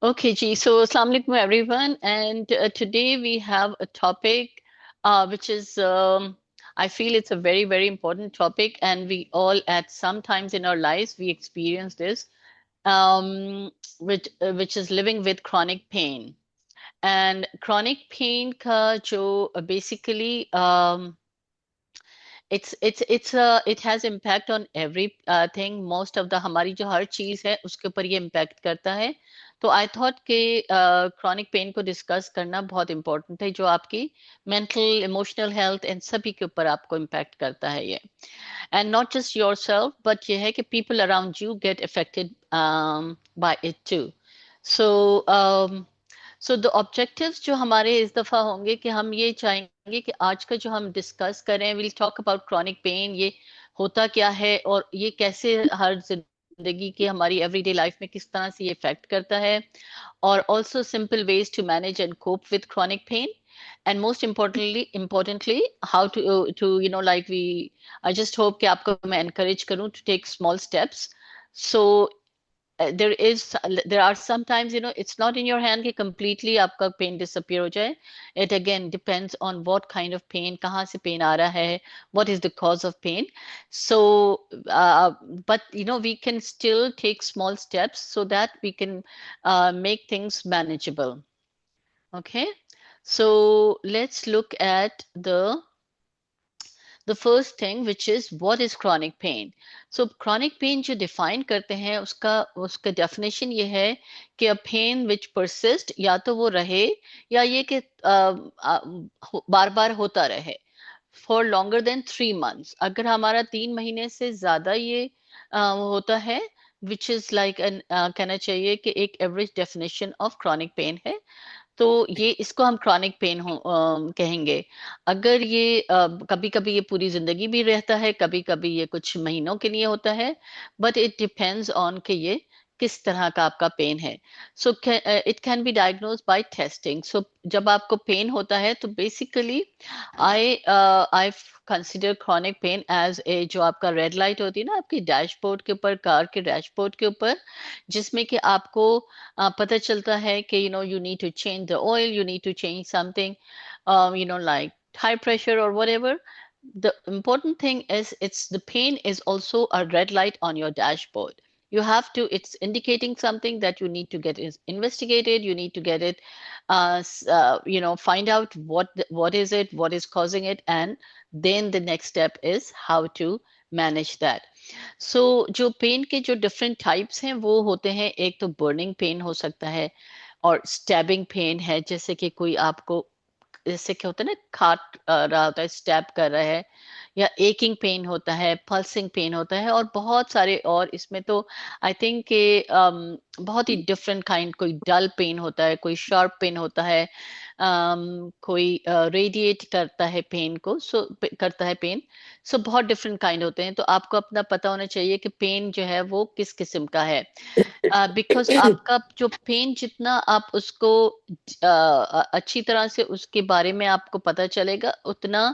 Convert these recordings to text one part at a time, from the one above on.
Okay, Ji. So, Assalamu alaikum, everyone. And today we have a topic which is, I feel it's a very, very important topic, and we all, at some times in our lives, we experience this, which is living with chronic pain. And chronic pain ka jo basically it has impact on every thing. Most of the हमारी जो हर चीज है उसके ऊपर ये impact करता है. तो आई थॉट कि क्रॉनिक पेन को डिस्कस करना बहुत इम्पोर्टेंट है, जो आपकी मेंटल इमोशनल हेल्थ इन सभी के ऊपर आपको इम्पैक्ट करता है ये. And not just yourself, but ये है कि people around you get affected by it too. So so the objectives जो हमारे इस दफा होंगे कि हम ये चाहेंगे कि आज का जो हम डिस्कस करें, will talk about chronic pain. ये होता क्या है और ये कैसे हर जिंदगी की हमारी एवरीडे लाइफ में किस तरह से ये इफेक्ट करता है, और also simple ways to manage and cope with chronic pain. And most importantly, how to like we I just hope कि आपको मैं encourage करूं to take small steps. So there are sometimes, it's not in your hand कि completely आपका pen disappear हो जाए. It again depends on what kind of pain, कहाँ से पेन आ रहा है, what is the cause of pain. So uh, but we can still take small steps so that we can make things manageable. Okay, so let's look at the first thing, which is what is chronic pain. So chronic pain जो define करते हैं, उसका उसका definition ये है कि a pain which persist, या तो वो रहे या ये कि बार बार होता रहे for longer than 3 months. अगर हमारा 3 महीने से ज्यादा ये होता है, which is like an कहना चाहिए कि एक average definition of chronic pain है, तो ये इसको हम क्रॉनिक पेन कहेंगे. अगर ये कभी कभी ये पूरी जिंदगी भी रहता है, कभी कभी ये कुछ महीनों के लिए होता है, बट इट डिपेंड्स ऑन कि ये किस तरह का आपका पेन है. So it can be diagnose by testing. So जब आपको पेन होता है तो basically I consider chronic pain as a, जो आपका रेड लाइट होती है ना आपकी डैशबोर्ड के ऊपर, कार के डैशबोर्ड के ऊपर, जिसमें कि आपको पता चलता है कि you need to change the oil, you need to change something, like high pressure or whatever. The important thing is it's the pain is also a red light on your dashboard. You have to, it's indicating something that you need to get is investigated. You need to get it, find out what is it, what is causing it, and then the next step is how to manage that. सो जो pen के जो different types हैं वो होते हैं. एक तो burning pain हो सकता है, और स्टैबिंग पेन है, जैसे कि कोई आपको, जैसे क्या होता है ना, काट रहा होता है, स्टैब कर रहा है. या एकिंग पेन होता है, पल्सिंग पेन होता है, और बहुत सारे और इसमें तो आई थिंक के बहुत ही डिफरेंट काइंड. कोई डल पेन होता है, कोई शार्प पेन होता है, कोई रेडिएट करता है पेन को, करता है पेन. सो बहुत डिफरेंट काइंड होते हैं, तो आपको अपना पता होना चाहिए कि पेन जो है वो किस किस्म का है. बिकॉज आपका जो पेन, जितना आप उसको अच्छी तरह से उसके बारे में आपको पता चलेगा, उतना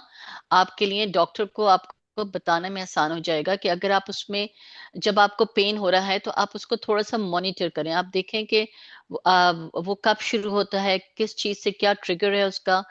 आपके लिए डॉक्टर को आपको बताने में आसान हो जाएगा. कि अगर आप उसमें, जब आपको पेन हो रहा है तो आप उसको थोड़ा सा मॉनिटर करें. आप देखें कि वो कब शुरू होता है, किस चीज से, क्या ट्रिगर है उसका.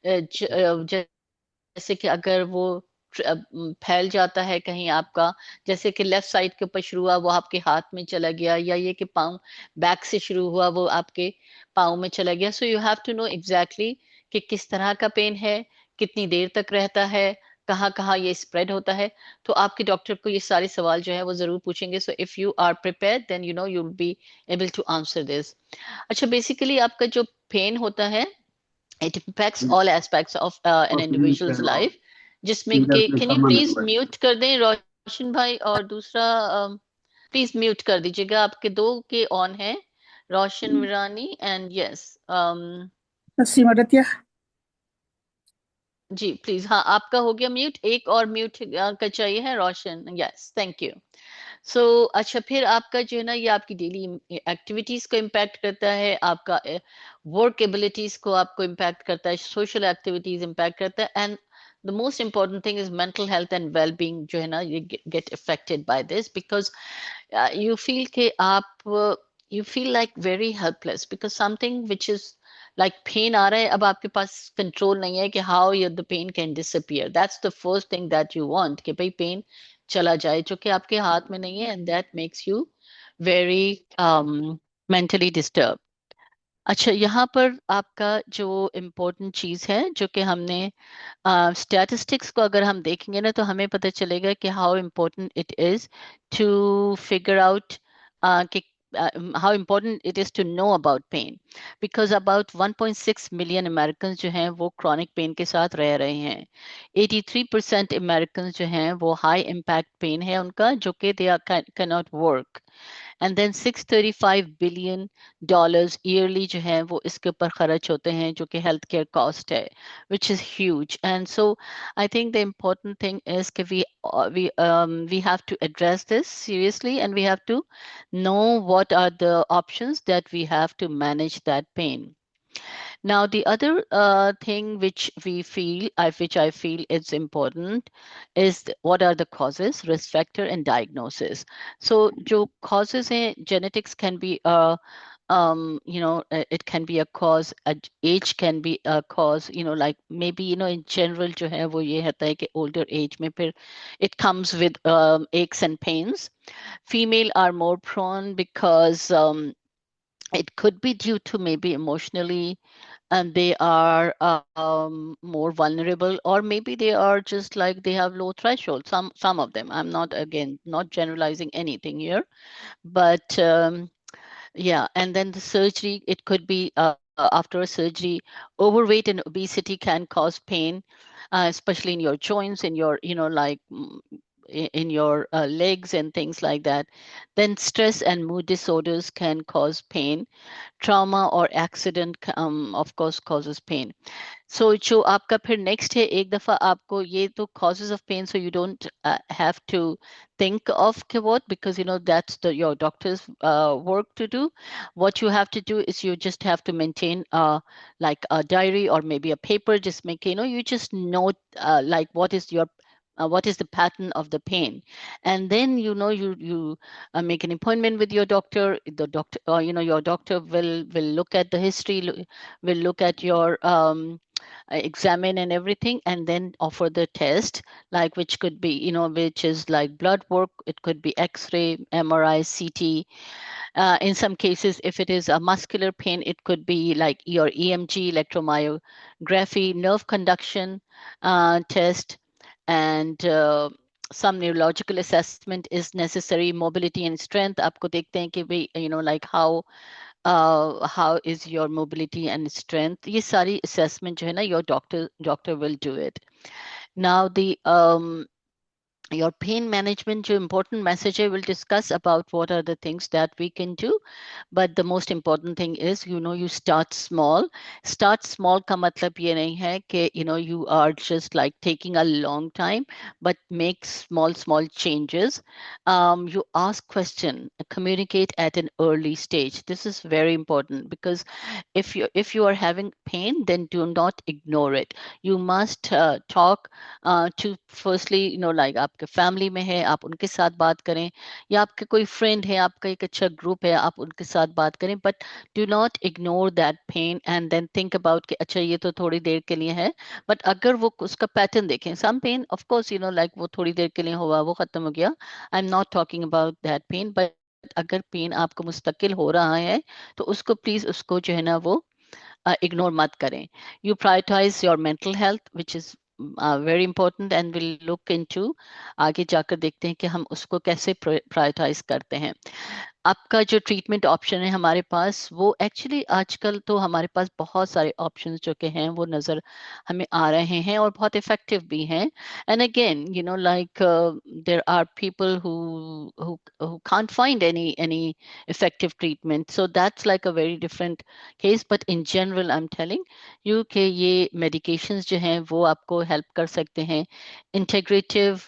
जैसे कि अगर वो फैल जाता है कहीं आपका, जैसे कि लेफ्ट साइड के ऊपर शुरू हुआ वो आपके हाथ में चला गया, या ये कि पाँव बैक से शुरू हुआ वो आपके पाँव में चला गया. So you have to know exactly कि किस तरह का पेन है, कितनी देर तक रहता है, कहाँ कहाँ ये स्प्रेड होता है. तो आपके डॉक्टर को ये सारे सवाल जो है वो जरूर पूछेंगे. So if you are prepared then you will be able to answer this. अच्छा, बेसिकली आपका जो पेन होता है, it impacts all aspects of an individual's life, जिसमें के, कैन यू प्लीज म्यूट कर दें रोशन भाई, और दूसरा प्लीज म्यूट कर दीजिएगा. आपके दो के ऑन है, रोशन विरानी एंड यस. सीमा रतिया। जी प्लीज, हाँ आपका हो गया म्यूट. एक और म्यूट का चाहिए है Roshan. Yes, thank you. So अच्छा, फिर आपका जो है ना, ये आपकी डेली एक्टिविटीज को इम्पैक्ट करता है, आपका वर्क एबिलिटीज को आपको इम्पैक्ट करता है, सोशल एक्टिविटीज इम्पैक्ट करता है, and the most important thing is mental health and well being जो है ना, ये gate affected by this. Because you feel कि आप you feel like very helpless because something which is like pain आ रहा है, अब आपके पास कंट्रोल नहीं है कि how the pain can disappear. That's the first thing that you want, कि भाई pain चला जाए, जो कि आपके हाथ में नहीं है, and that makes you very mentally disturbed. अच्छा, यहाँ पर आपका जो इम्पोर्टेंट चीज है, जो कि हमने स्टैटिस्टिक्स को अगर हम देखेंगे ना, तो हमें पता चलेगा कि how important it is to figure out कि how important it is to know about pain, because about 1.6 million Americans जो हैं वो chronic pain के साथ रह रहे हैं. 83% Americans जो हैं वो high impact pain है उनका, जो कि they are cannot work. And then 635 billion yearly जो है वो इसके ऊपर खर्च होते हैं, जो कि हेल्थ केयर कॉस्ट है, which is huge. And so I think the important thing is कि we have to address this seriously, and we have to know what are the options that we have to manage that pain. Now, the other thing which which I feel is important, is what are the causes, risk factor, and diagnosis. So, जो causes हैं, genetics can be it can be a cause, age can be a cause, like maybe, in general जो है वो ये होता है कि older age में फिर it comes with aches and pains. Female are more prone because it could be due to maybe emotionally, and they are more vulnerable, or maybe they are just like they have low threshold, some of them. I'm not, again, not generalizing anything here, but yeah. And then the surgery, it could be after a surgery, overweight and obesity can cause pain, especially in your joints, in your, like in your legs and things like that. Then stress and mood disorders can cause pain. Trauma or accident, of course, causes pain. So जो आपका फिर next है, एक दफा आपको ये तो causes of pain, so you don't have to think of कि what, because that's your doctor's work to do. What you have to do is you just have to maintain like a diary or maybe a paper, just make, you just note like what is the pattern of the pain, and then you make an appointment with your doctor. The doctor, your doctor will look at the history, will look at your examine and everything, and then offer the test, like which could be, which is like blood work, it could be x-ray, MRI, CT. In some cases, if it is a muscular pain, it could be like your EMG, electromyography, nerve conduction test, and some neurological assessment is necessary. Mobility and strength, आपको देखते हैं कि भाई, like how is your mobility and strength, ये सारी assessment जो है ना, your doctor will do it. Now, the your pain management, जो important message है, will discuss about what are the things that we can do. But the most important thing is, you start small. Start small का मतलब ये नहीं है कि you are just like taking a long time, but make small changes. You ask question, communicate at an early stage. This is very important, because if you are having pain, then do not ignore it. You must talk to, firstly, like आपके family में है, आप उनके साथ बात करें, या आपके कोई फ्रेंड है, आपका एक अच्छा ग्रुप है, आप उनके साथ बात करें. But do not ignore that pain and then think about कि अच्छा ये तो थोड़ी देर के लिए है. बट अगर वो उसका पैटर्न देखें, some pain of course, like वो थोड़ी देर के लिए हुआ, वो खत्म हो गया. I am not talking about that pain. But अगर पेन आपको मुस्तकिल हो रहा है, तो उसको प्लीज, उसको जो है ना वो इग्नोर मत करें. You prioritize your mental health, which is very important, and we'll look into, आगे जाकर देखते हैं कि हम उसको कैसे प्रायोरिटाइज करते हैं. आपका जो ट्रीटमेंट ऑप्शन है हमारे पास, वो एक्चुअली आजकल तो हमारे पास बहुत सारे ऑप्शंस जो के हैं वो नज़र हमें आ रहे हैं, और बहुत इफेक्टिव भी हैं. And again, like there are people who can't find any effective treatment, so that's like a very different case. But in general, I'm telling you कि ये medications जो हैं वो आपको help कर सकते हैं. integrative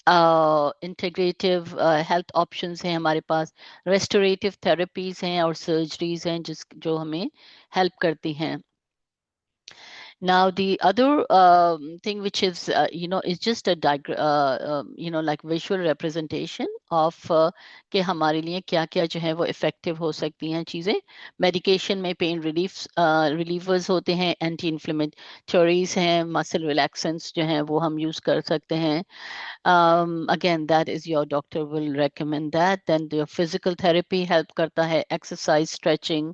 इंटीग्रेटिव हेल्थ ऑप्शंस हैं हमारे पास, रेस्टोरेटिव थेरेपीज हैं और सर्जरीज हैं जो हमें हेल्प करती हैं. Now, the other thing which is, is just a like visual representation of कि हमारे लिए क्या क्या जो है वो इफेक्टिव हो सकती हैं चीज़ें। मेडिकेशन में पेन रिलीवर्स होते हैं, एंटी इन्फ्लेमेटरीज हैं, मसल रिलैक्सेंट्स जो हैं वो हम यूज़ कर सकते हैं। Again, that is your doctor will recommend that. Then your physical therapy help करता है, exercise, stretching,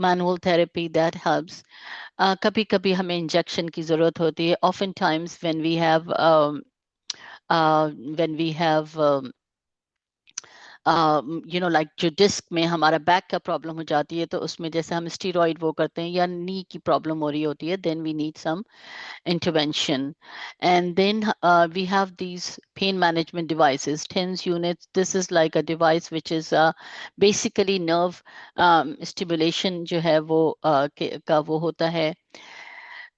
manual therapy that helps. कभी कभी हमें इंजेक्शन की जरूरत होती है, often times when we have like जो डिस्क में हमारा बैक का प्रॉब्लम हो जाती है, तो उसमें जैसे हम स्टीरॉइड वो करते हैं, या नी की प्रॉब्लम हो रही होती है, then we need some intervention. And then we have these pain management devices, TENS units. This is like a device which is basically nerve stimulation जो है वो का वो होता है.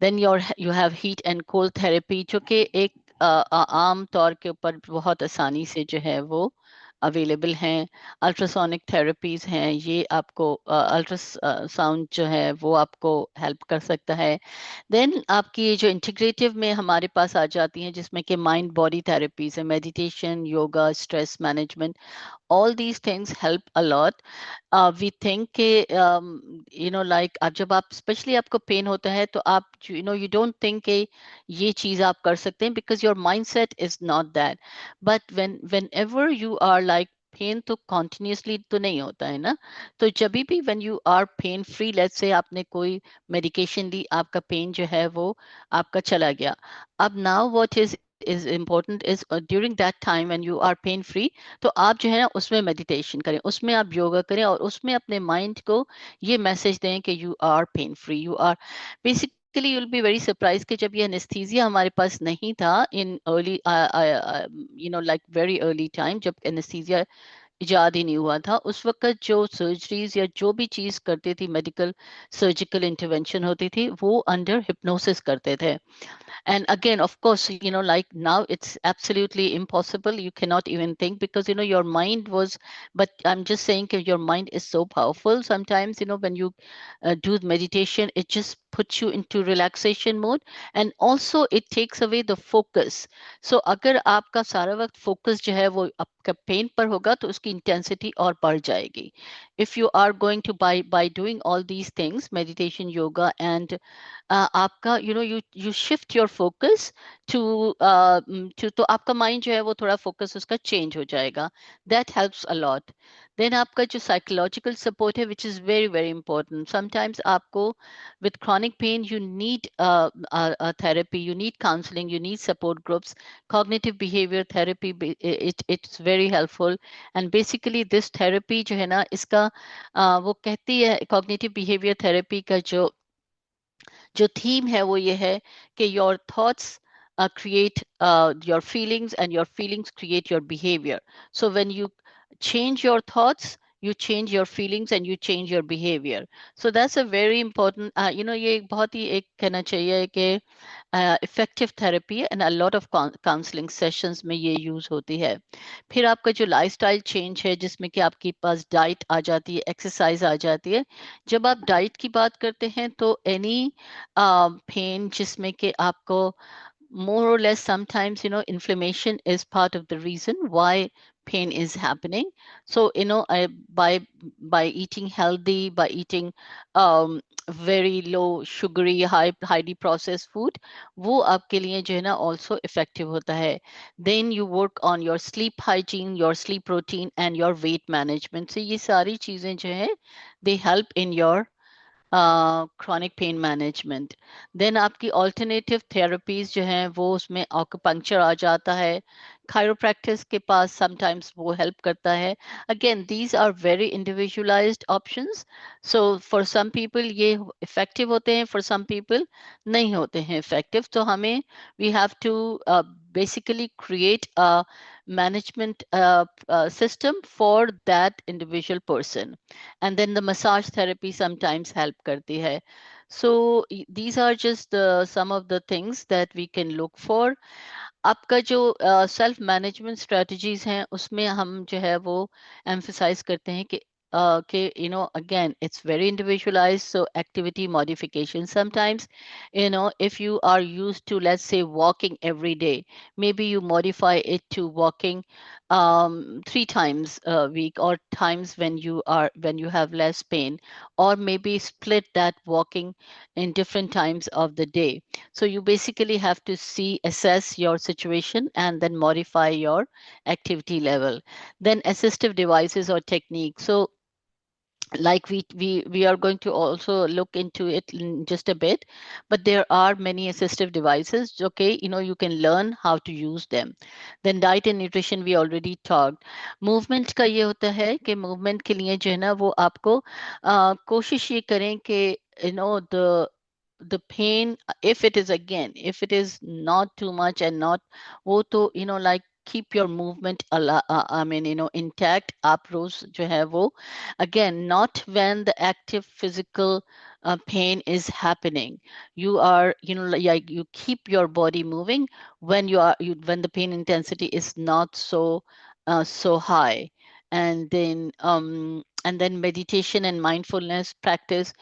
Then you have heat and cold therapy, जो कि एक आम तौर के ऊपर बहुत आसानी से जो है वो अवेलेबल हैं. अल्ट्रासोनिक थेरेपीज हैं, ये आपको अल्ट्रासाउंड जो है वो आपको हेल्प कर सकता है. देन आपकी ये जो इंटीग्रेटिव में हमारे पास आ जाती हैं, जिसमें कि माइंड बॉडी थेरेपीज है, meditation, yoga, stress management. All these things help a lot. We think कि like आप जब आप स्पेशली आपको पेन होता है, तो आप you don't think कि ये चीज आप कर सकते हैं, because your mindset is not that. But whenever you are like pain तो कॉन्टिन्यूसली तो नहीं होता है ना. तो जब भी when you are pain free, let's say आपने कोई मेडिकेशन ली, आपका पेन जो है वो आपका चला गया. अब now what is important is during that time when you are pain free, तो आप जो है ना उसमें मेडिटेशन करें, उसमें आप योगा करें, और उसमें अपने माइंड को ये मैसेज दें कि you are pain free, you are basically. you'll be very surprised कि जब ये एनेस्थीसिया हमारे पास नहीं था in early like very early time, जब एनेस्थीसिया इजाद ही नहीं हुआ था, उस वक्त जो सर्जरीज या जो भी चीज करते थी, मेडिकल सर्जिकल इंटरवेंशन होती थी, वो अंडर हिप्नोसिस करते थे. And again, of course, like now it's absolutely impossible, you cannot even think, because your mind was. But I'm just saying that your mind is so powerful. Sometimes when you do meditation, it just puts you into relaxation mode, and also it takes away the focus. So अगर आपका सारा वक्त focus जो है वो आपका pen पर होगा, तो उसकी इंटेंसिटी और बढ़ जाएगी. If you are going to by doing all these things, meditation, yoga, and आपका you shift your focus to तो आपका माइंड जो है वो थोड़ा फोकस उसका चेंज हो जाएगा. That helps a lot. Then आपका जो psychological support है, which is very very important. Sometimes आपको with chronic pain you need a therapy, you need counseling, you need support groups. Cognitive behavior therapy, it's very helpful. And basically this therapy जो है ना, इसका वो कहती है, cognitive behavior therapy का जो थीम है वो ये है कि your thoughts create your feelings, and your feelings create your behavior. So when you change your thoughts, you change your feelings and you change your behavior. So that's a very important ये एक बहुत ही एक कहना चाहिए कि effective therapy है, and a lot of counselling sessions में ये यूज होती है. फिर आपका जो लाइफस्टाइल चेंज है, जिसमें कि आपके पास डाइट आ जाती है, एक्सरसाइज आ जाती है. जब आप डाइट की बात करते हैं, तो एनी पेन जिसमें कि आपको more or less, sometimes inflammation is part of the reason why pain is happening. So by eating healthy, by eating very low sugary, highly processed food, वो आपके लिए जो है ना also effective होता है. Then you work on your sleep hygiene, your sleep routine, and your weight management. So ये सारी चीजें जो है, they help in your chronic pain management. Then आपकी alternative therapies जो हैं, वो उसमें acupuncture आ जाता है. Chiropractic के पास sometimes वो help करता है. Again, these are very individualized options. So for some people ये effective होते हैं, for some people नहीं होते हैं effective. तो हमें we have to basically create a management system for that individual person. And then the massage therapy sometimes help karti hai. So these are just some of the things that we can look for. आपका जो self management strategies हैं, उसमें हम जो है वो emphasise करते हैं कि again, it's very individualized. So activity modification, sometimes if you are used to, let's say, walking every day, maybe you modify it to walking 3 times a week, or times when you have less pain, or maybe split that walking in different times of the day. So you basically have to assess your situation and then modify your activity level. Then assistive devices or techniques. So like we are going to also look into it in just a bit, but there are many assistive devices. Okay, you can learn how to use them. Then diet and nutrition we already talked. Movement का ये होता है कि movement के लिए जो है ना वो आपको कोशिश ये करें कि the pain, if it is, again, if it is not too much and not वो तो like keep your movement I mean intact. आप रोज जो है वो, again, not when the active physical pain is happening. You are, like you keep your body moving when when the pain intensity is not so high. And then meditation and mindfulness practice,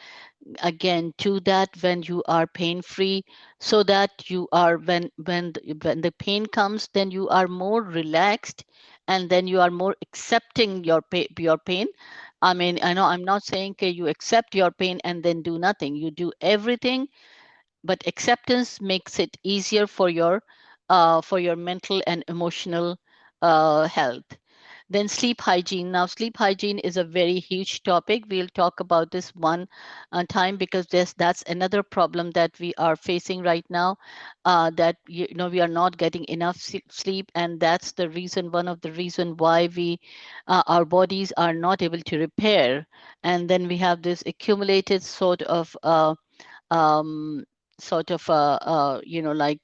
again, do that when you are pain free, so that you are, when the pain comes, then you are more relaxed, and then you are more accepting your pain. I mean, I know I'm not saying okay, you accept your pain and then do nothing. You do everything, but acceptance makes it easier for your mental and emotional health. Then sleep hygiene. Now, sleep hygiene is a very huge topic. We'll talk about this one time, because that's another problem that we are facing right now. That we are not getting enough sleep, and that's the reason. One of the reason why our bodies are not able to repair, and then we have this accumulated um, like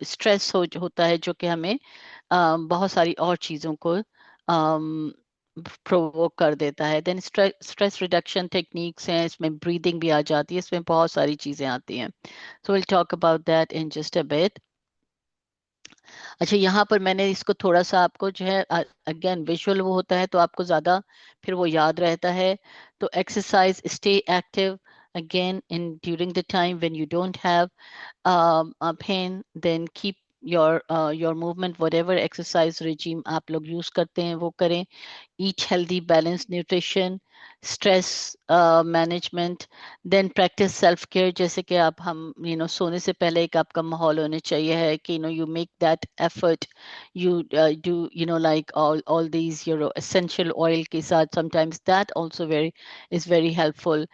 stress होता है, जो कि हमें बहुत सारी और चीज़ों को प्रोवोक कर देता है. देन स्ट्रेस रिडक्शन टेक्निक्स हैं, इसमें ब्रीदिंग भी आ जाती है, इसमें बहुत सारी चीज़ें आती हैं. So will talk about that in just a bit. अच्छा, यहाँ पर मैंने इसको थोड़ा सा आपको जो है, अगेन विजुअल वो होता है तो आपको ज़्यादा फिर वो याद रहता है. तो exercise, stay active, again, in during the time when you don't have pain, then keep your movement, whatever exercise regime आप लोग यूज करते हैं वो करें. Eat healthy, balanced nutrition, stress management, then practice self care. जैसे कि आप हम सोने से पहले एक आपका माहौल होने चाहिए है कि you make that effort. You do like all these your essential oil के साथ, sometimes that also is very helpful.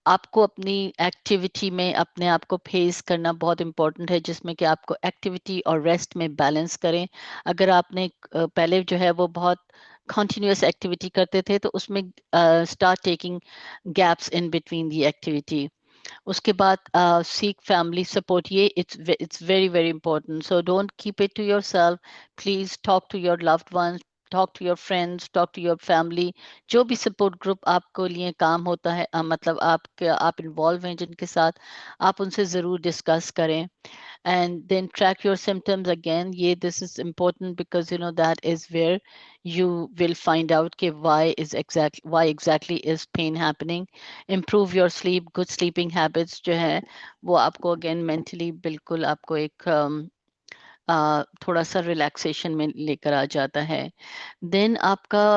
आपको अपनी एक्टिविटी में अपने आप को फेस करना बहुत इम्पोर्टेंट है, जिसमें कि आपको एक्टिविटी और रेस्ट में बैलेंस करें. अगर आपने पहले जो है वो बहुत कॉन्टिन्यूस एक्टिविटी करते थे, तो उसमें start taking gaps in between the activity. उसके बाद सीक फैमिली सपोर्ट. ये it's very very important. So don't keep it to yourself. Please talk to your loved ones, talk to your friends, talk to your family. जो भी support group आपको लिए काम होता है, मतलब आप इन्वॉल्व हैं जिनके साथ, आप उनसे ज़रूर डिस्कस करें. And then track your symptoms again. Yeah, this is important because that is where you will find out ke why exactly is pain happening. Improve your sleep. Good sleeping habits जो है वो आपको again mentally बिल्कुल आपको एक थोड़ा सा relaxation में लेकर आ जाता है. देन आपका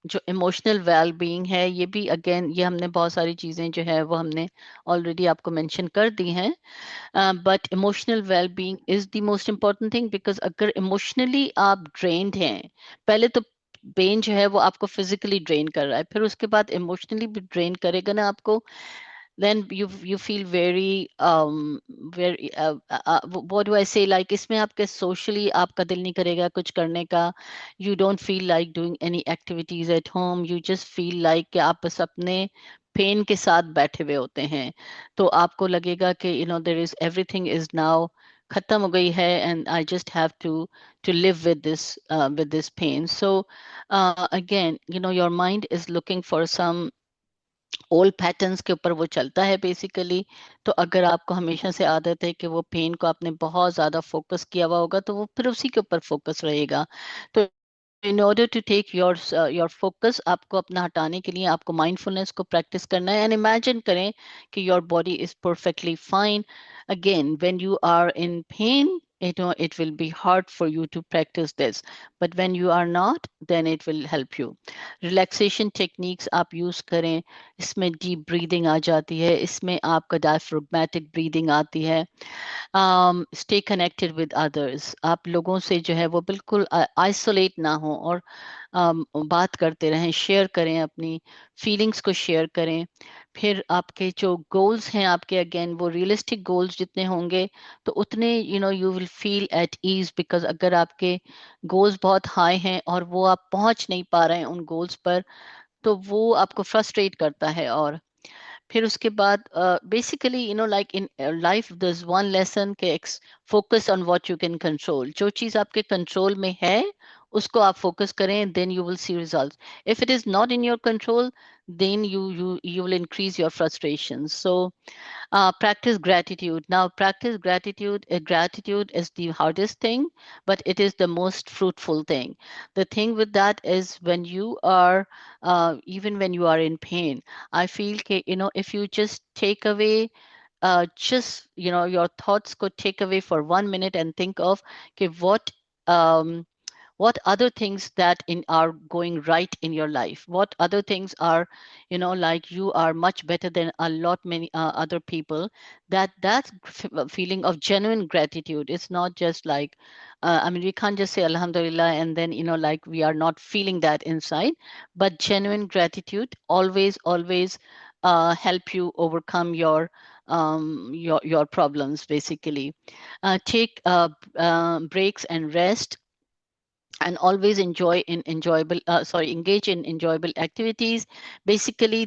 जो इमोशनल वेल बीइंग है, ये भी अगेन, ये हमने बहुत सारी चीज़ें जो है वो हमने ऑलरेडी आपको मेंशन कर दी हैं. But emotional well being is the most important thing, because अगर इमोशनली आप ड्रेन्ड हैं, पहले तो पेन जो है वो आपको फिजिकली ड्रेन कर रहा है, फिर उसके बाद इमोशनली भी ड्रेन करेगा ना आपको, then you feel very what do I say, like इसमें आपके socially आपका दिल नहीं करेगा कुछ करने का. You don't feel like doing any activities at home. You just feel like कि आप बस अपने पेन के साथ बैठे हुए होते हैं. तो आपको लगेगा कि there is everything is now खत्म हो गई है, and I just have to live with this pain. So again, your mind is looking for some old patterns के ऊपर वो चलता है बेसिकली. तो अगर आपको हमेशा से आदत है कि वो पेन को आपने बहुत ज्यादा फोकस किया हुआ होगा, तो वो फिर उसी के ऊपर फोकस रहेगा. तो in order to take your focus, आपको अपना हटाने के लिए आपको माइंडफुलनेस को प्रैक्टिस करना है. एंड इमेजिन करें कि your body is perfectly fine. Again, when you are in pain, it will be hard for you to practice this, but when you are not, then it will help you. Relaxation techniques आप use करें, इसमें deep breathing आ जाती है, इसमें आपका डायफ्राग्मेटिक breathing आती है। Stay connected with others, आप लोगों से जो है वो बिल्कुल आइसोलेट ना हो, और बात करते रहें, शेयर करें, अपनी फीलिंग्स को शेयर करें। फिर आपके जो गोल्स हैं आपके, अगेन वो रियलिस्टिक गोल्स जितने होंगे, तो उतने you will feel at ease, because अगर आपके गोल्स बहुत हाई हैं और वो आप पहुंच नहीं पा रहे हैं उन गोल्स पर, तो वो आपको फ्रस्ट्रेट करता है। और फिर उसके बाद basically like in life there is one lesson के focus on what you can control, जो चीज आपके कंट्रोल में है उसको आप फोकस करें, then you will see results. If it is not in your control, then you will increase your frustration. So practice gratitude. Now, practice gratitude. Gratitude is the hardest thing, but it is the most fruitful thing. The thing with that is when you are, even when you are in pain, I feel if you just take away, just your thoughts could take away for 1 minute and think of, okay, um, what other things that in are going right in your life, what other things are, like you are much better than a lot many other people. Feeling of genuine gratitude, it's not just like, I mean, we can't just say alhamdulillah and then like we are not feeling that inside. But genuine gratitude always help you overcome your problems, basically. Take breaks and rest, and always engage in enjoyable activities. Basically,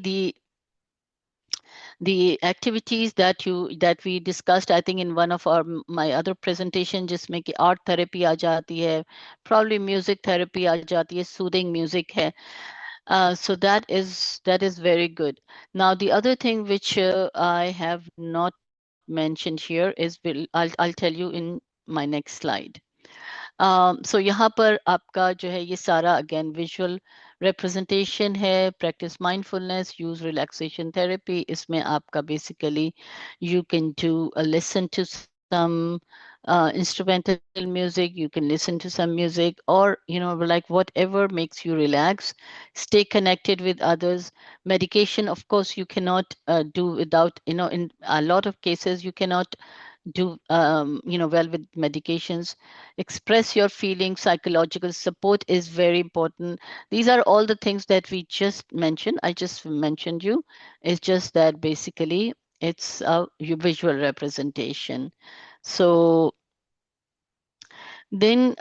the activities that we discussed, I think in one of my other presentation, जिसमें कि art therapy आ जाती है, probably music therapy आ जाती है, soothing music है. So that is very good. Now the other thing which I have not mentioned here is, I'll tell you in my next slide. सो यहाँ पर आपका जो है ये सारा अगेन विजुअल रिप्रेजेंटेशन है, practice mindfulness, use relaxation therapy. इसमें आपका basically you can do listen to some instrumental music, you can listen to some music, or like whatever makes you relax. Stay connected with others. Medication, of course, you cannot do without, in a lot of cases you cannot do well with medications. Express your feelings. Psychological support is very important. These are all the things that we just mentioned. I just mentioned you. It's just that basically it's a visual representation. So then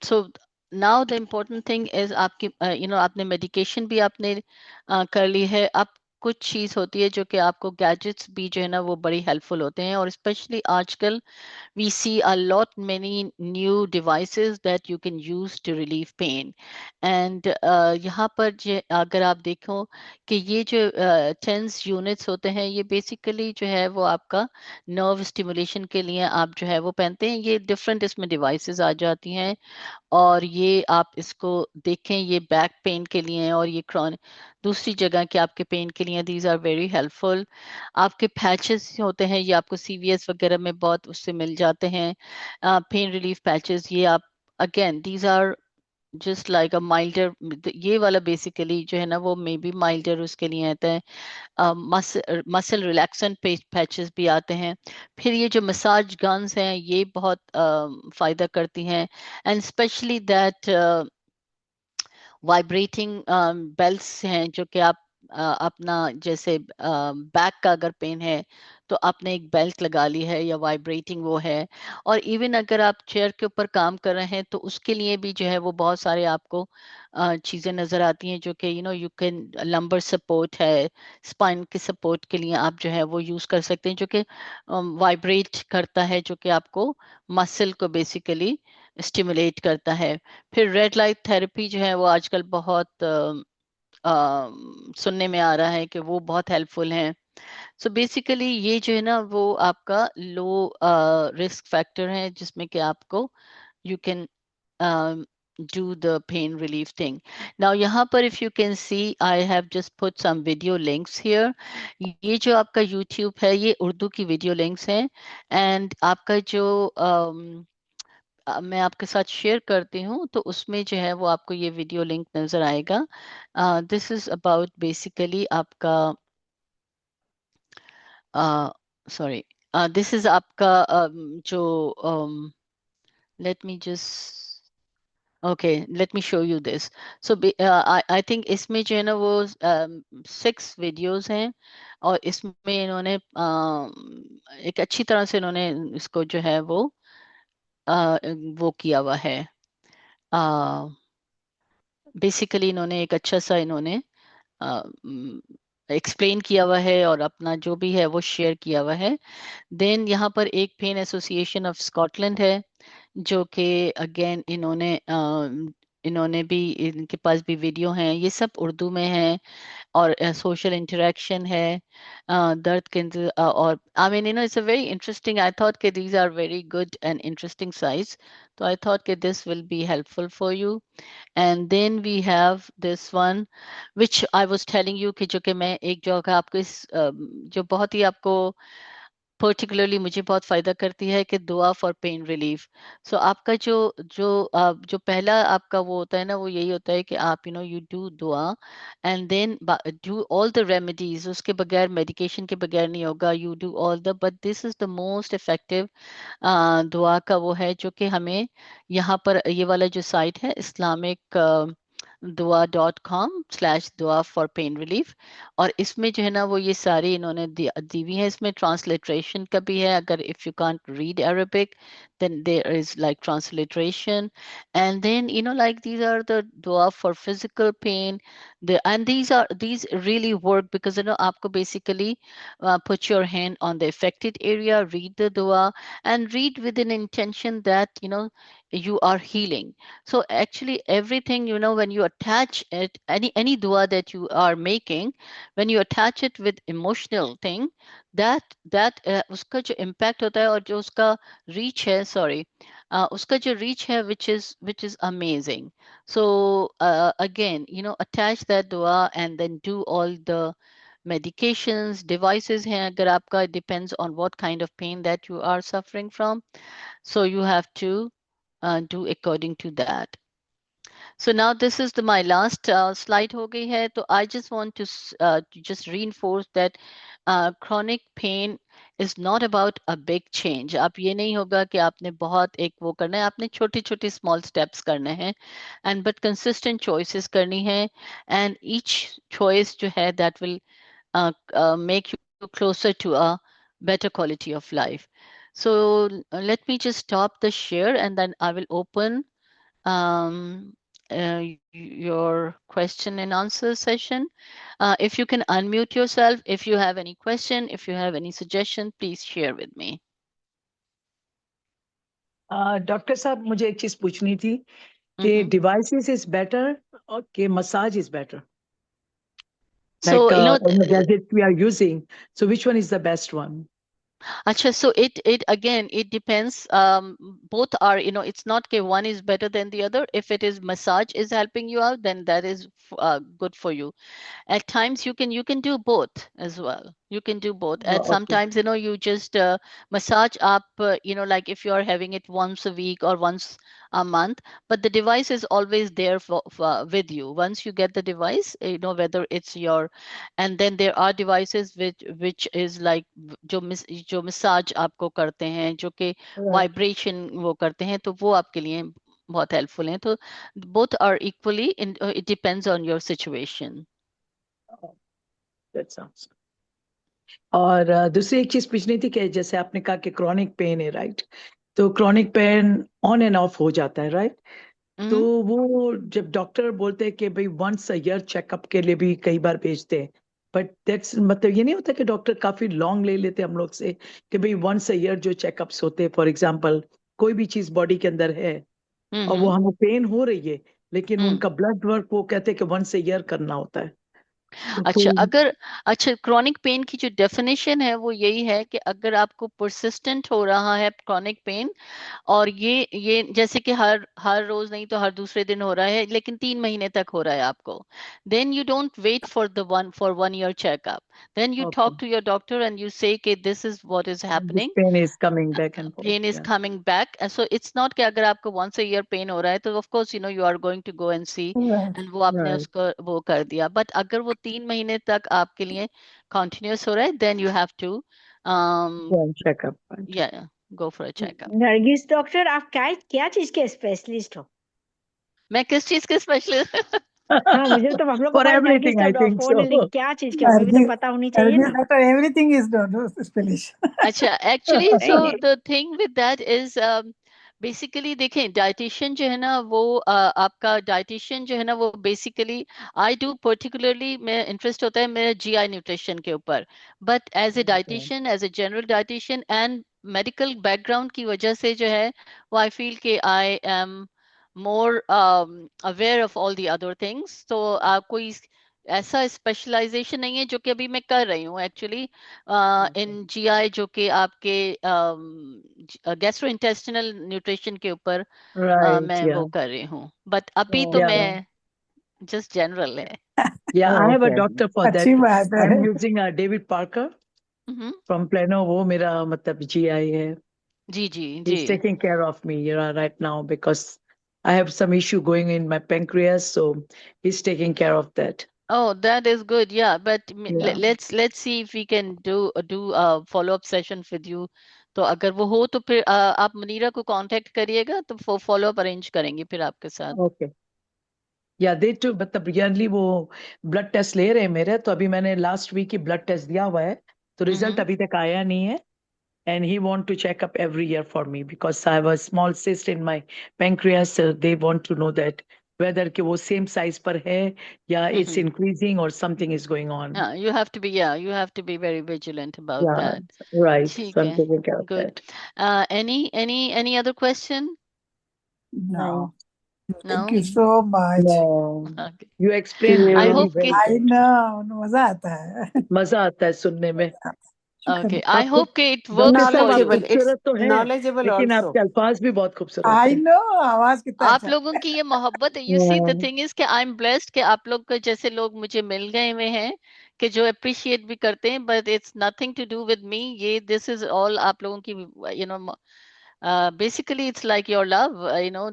so now the important thing is आपकी आपने medication भी आपने कर ली है। अब कुछ चीज होती है जो कि आपको गैजेट्स भी जो है ना वो बड़ी हेल्पफुल होते हैं, और स्पेशली आजकल we see a lot many new devices that you can use to relieve pain. And यहाँ पर अगर आप देखो कि ये जो टेंस यूनिट्स होते हैं, ये बेसिकली जो है वो आपका नर्व स्टिमुलेशन के लिए आप जो है वो पहनते हैं। ये डिफरेंट इसमें डिवाइसेस आ जाती हैं, और ये आप इसको देखें, ये बैक पेन के लिए है, और ये क्रॉन दूसरी जगह के आपके पेन के लिए। These are very helpful. आपके पैचेस होते हैं, ये आपको सीवीएस वगैरह में बहुत उससे मिल जाते हैं, पेन रिलीफ पैचेस। ये आप again these are just like a milder, ये वाला बेसिकली जो है ना वो मे बी माइल्डर उसके लिए आता है। मसल रिलैक्सेंट पैचेस भी आते हैं। फिर ये जो मसाज गन्स हैं ये बहुत फायदा करती हैं, and specially that vibrating belts हैं जो कि आप अपना जैसे बैक का अगर पेन है तो आपने एक बेल्ट लगा ली है, या वाइब्रेटिंग वो है। और इवन अगर आप चेयर के ऊपर काम कर रहे हैं तो उसके लिए भी जो है वो बहुत सारे आपको चीजें नजर आती हैं, जो कि यू कैन लंबर सपोर्ट है, स्पाइन के सपोर्ट के लिए आप जो है वो यूज कर सकते हैं, जो कि वाइब्रेट करता है, जो कि आपको मसल को बेसिकली स्टिमुलेट करता है। फिर रेड लाइट थेरेपी जो है वो आजकल बहुत सुनने में आ रहा है कि वो बहुत हेल्पफुल है। सो बेसिकली ये जो है ना वो आपका लो रिस्क फैक्टर है, जिसमें कि आपको you can do the pain relief thing. Now यहाँ पर if you can see I have just put some video links here. ये जो आपका YouTube है ये उर्दू की video links हैं, and आपका जो मैं आपके साथ शेयर करती हूँ तो उसमें जो है वो आपको ये वीडियो लिंक नजर आएगा. दिस इज अबाउट बेसिकली आपका सॉरी दिस इज आपका जो let me just okay let me show you this. So I think इसमें जो है ना वो 6 वीडियोस हैं, और इसमें इन्होंने एक अच्छी तरह से इन्होंने इसको जो है वो किया हुआ है. बेसिकली इन्होंने एक अच्छा सा इन्होंने एक्सप्लेन किया हुआ है और अपना जो भी है वो शेयर किया हुआ है. देन यहाँ पर एक पेन एसोसिएशन ऑफ स्कॉटलैंड है, जो कि अगेन इन्होंने भी, इनके पास भी वीडियो हैं, ये सब उर्दू में है, और सोशल इंटरेक्शन है, दर्द के और I mean it's a very interesting. I thought कि these are very good and interesting sites, तो आई थॉट कि this will be helpful for you. And then we have this one which I was telling you कि जो कि मैं एक जगह आपको जो बहुत ही आपको पर्टिकुलरली मुझे बहुत फायदा करती है, कि दुआ फॉर पेन रिलीफ. सो आपका जो जो जो पहला आपका वो होता है ना, वो यही होता है कि आप यू डू दुआ, and then do all the remedies. उसके बगैर, मेडिकेशन के बगैर नहीं होगा. You do all the, but this is the most effective दुआ का वो है, जो कि हमें यहाँ पर ये वाला जो साइट है, Islamic dua.com/dua for pain relief, और इसमें जो है ना वो ये सारी इन्होंने दी हुई है. इसमें ट्रांसलिट्रेशन का भी है, अगर if you can't read Arabic then there is like transliteration. And then like these are the dua for physical pain. And these really work, because aapko basically put your hand on the affected area, read the dua, and read with an intention that you are healing. So actually everything, when you attach it, any dua that you are making, when you attach it with emotional thing, that उसका जो impact होता है, और जो उसका reach है, sorry, उसका जो reach है, which is amazing. So again, attach that dua and then do all the medications, devices हैं अगर आपका, depends on what kind of pain that you are suffering from. So you have to do according to that. So now this is my last slide हो गई है. तो I just want to just reinforce that chronic pain is not about a big change. आप ये नहीं होगा कि आपने बहुत एक वो करना है, आपने छोटे छोटे small steps करने हैं, and but consistent choices करनी है, and each choice जो है that will make you closer to a better quality of life. So let me just stop the share, and then I will open um, your question and answer session. If you can unmute yourself, if you have any question, if you have any suggestion, please share with me. Doctor साहब, मुझे एक चीज पूछनी थी कि devices is better और कि massage is better, So like on the gadgets we are using, so which one is the best one? Acha, so it again, it depends. Both are, it's not okay, one is better than the other. If it is massage is helping you out, then that is good for you. At times you can do both as well. You can do both. Oh, And okay. sometimes you just massage up, like if you are having it once a week or once a month, but the device is always there for with you. Once you get the device, whether it's your, and then there are devices which is like जो massage आपको करते हैं, जो कि Right. vibration वो करते हैं, तो वो आपके लिए बहुत helpful हैं. तो both are equally it depends on your situation. Oh, that sounds good. और दूसरी एक चीज पूछनी थी कि जैसे आपने कहा कि क्रॉनिक पेन है, राइट? तो chronic pain on end of हो जाता है, राइट? तो वो जब डॉक्टर बोलते हैं कि भाई वंस अ ईयर चेकअप के लिए भी कई बार भेजते हैं, बट दैट्स मतलब ये नहीं होता कि डॉक्टर काफी लॉन्ग ले लेते हैं हम लोग से कि भाई वंस अ ईयर जो चेकअप्स होते हैं, फॉर एग्जांपल कोई भी चीज बॉडी के अंदर है और वो हमें पेन हो रही है, लेकिन उनका ब्लड वर्क वो कहते हैं कि वंस अ ईयर करना होता है, अच्छा, अगर अच्छा क्रॉनिक पेन की जो डेफिनेशन है वो यही है कि अगर आपको परसिस्टेंट हो रहा है क्रॉनिक पेन, और ये जैसे कि हर हर रोज नहीं तो हर दूसरे दिन हो रहा है, लेकिन 3 महीने तक हो रहा है आपको, then you don't wait for 1 year checkup, then you Okay. Talk to your doctor and you say कि this is what is This happening, pain is coming back and forth. Pain is Yeah. Coming back, so it's not कि अगर आपको once a year pen हो रहा है तो of course you are going to go and see, Right. And वो आपने Right. उसको वो कर दिया, बट अगर वो 3 महीने तक आपके लिए कंटिन्यूअस हो रहा है, then you have to Go and check up. Right. या go for a checkup. Nargis doctor, आप क्या क्या चीज के स्पेशलिस्ट हो? मैं किस चीज के स्पेशलिस्ट? हाँ, मुझे तो हम लोग को For pass Nargis everything, I think phone है, लेकिन so. क्या चीज के, हमें भी तो पता होनी चाहिए Nargis ना। doctor, everything is done, Spanish. अच्छा, एक्चुअली सो नहीं, the thing with that is basically देखें, डाइटिशियन जो है ना वो आपका डाइटिशियन जो है ना वो बेसिकली, आई डू पर्टिकुलरली, मैं इंटरेस्ट होता है मेरा जीआई न्यूट्रिशन के ऊपर, but as a Okay. Dietitian, as a general dietitian and medical background की वजह से जो है वो आई फील कि I am more aware of all the other things, तो कोई ऐसा स्पेशलाइजेशन नहीं है जो कि अभी मैं कर रही हूँ एक्चुअली Okay. इन जीआई, जो कि आपके गैस्ट्रो इंटेस्टिनल न्यूट्रिशन के ऊपर Right. मैं Yeah. वो कर रही हूँ, बट अभी तो Yeah. ओके। मैं जस्ट जनरल है। Yeah. I have a okay. doctor for अच्छी that. बात है। I'm using David Parker hmm, from Plano. वो मेरा मतलब GI है. जी जी जी। He's taking care of me, right now because I have some issue going in my pancreas, so he's taking care of that. Oh, that is good. Yeah, but Yeah. let's see if we can do a follow up session with you. तो अगर वो हो तो फिर आप मनीरा को contact करिएगा, तो फॉलो अप अरेंज करेंगे फिर आपके साथ। Okay. या दे टू मतलब ईयरली वो ब्लड टेस्ट ले रहे हैं मेरे, तो अभी मैंने लास्ट वीक ही ब्लड टेस्ट दिया हुआ है, तो रिजल्ट हम्म, अभी तक आया नहीं है. And he want to check up every year for me because I have a small cyst in my pancreas. So they want to know that whether कि वो same size पर है या it's hmm, increasing or something is going on. हाँ, you have to be very vigilant about Yeah, that. right. ठीक So I'm है, taking care of good. that. Any other question? नहीं, No. Thank No? you so much. No, Okay. you explained I really hope very कि I good. know, मजा आता है। मजा आता है सुनने में. okay, शुक्रिया। I आपको hope कि it डॉक्टर works साहब for आप you. knowledgeable. It's खूबसूरत तो हैं, knowledgeable लेकिन also. आपके अल्फाज भी बहुत खूबसूरत I हैं. know, आवाज कितना आप अच्छा है। लोगों की ये मोहब्बत है, you see the Yeah. Thing is कि आई एम ब्लेस्ड कि आप लोग को जैसे लोग मुझे मिल गए हुए हैं कि जो अप्रिशिएट भी करते हैं, but it's nothing to do with me, ये दिस इज ऑल आप लोगों की, you know, basically it's like your love,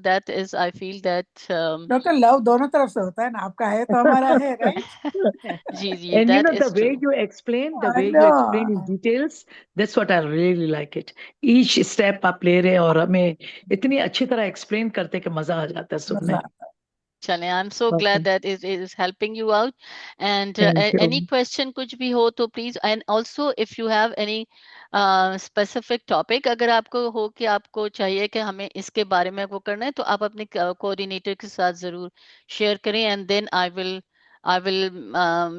that is, I feel that doctor, love दोनों तरफ से होता है ना, आपका है तो हमारा है, राइट? जी जी, And that the is way true. you explain, the I way you explain in know. details, that's what I really like it. Each step आप ले रहे हैं और हमें इतनी अच्छी तरह explain करते हैं कि मजा आ जाता है सुनने. मजा। चले, I am so Okay. Glad that is is helping you out, and Thank any you. Question कुछ भी हो तो please, and also if you have any specific topic अगर आपको हो कि आपको चाहिए कि हमें इसके बारे में वो करना है, तो आप अपने कोऑर्डिनेटर के साथ जरूर शेयर करें, and then I will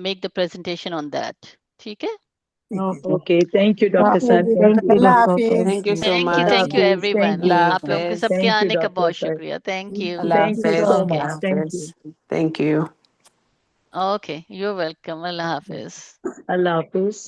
make the presentation on that. ठीक है, ठीक है। Okay. Thank you, Dr. Okay Sahib. जी Thank doctor, you. Allah Okay. हाफिज। Thank you so thank Allah you much. Hafiz. Thank everyone, you. Allah आप लोगों के Hafiz. सबके Thank you, आने का Dr. बहुत Sahib. शुक्रिया, thank you. Allah Thank you Hafiz. so okay, much. Allah Thank Hafiz. you. Thank you. Okay, you welcome, Allah Hafiz. Allah Hafiz.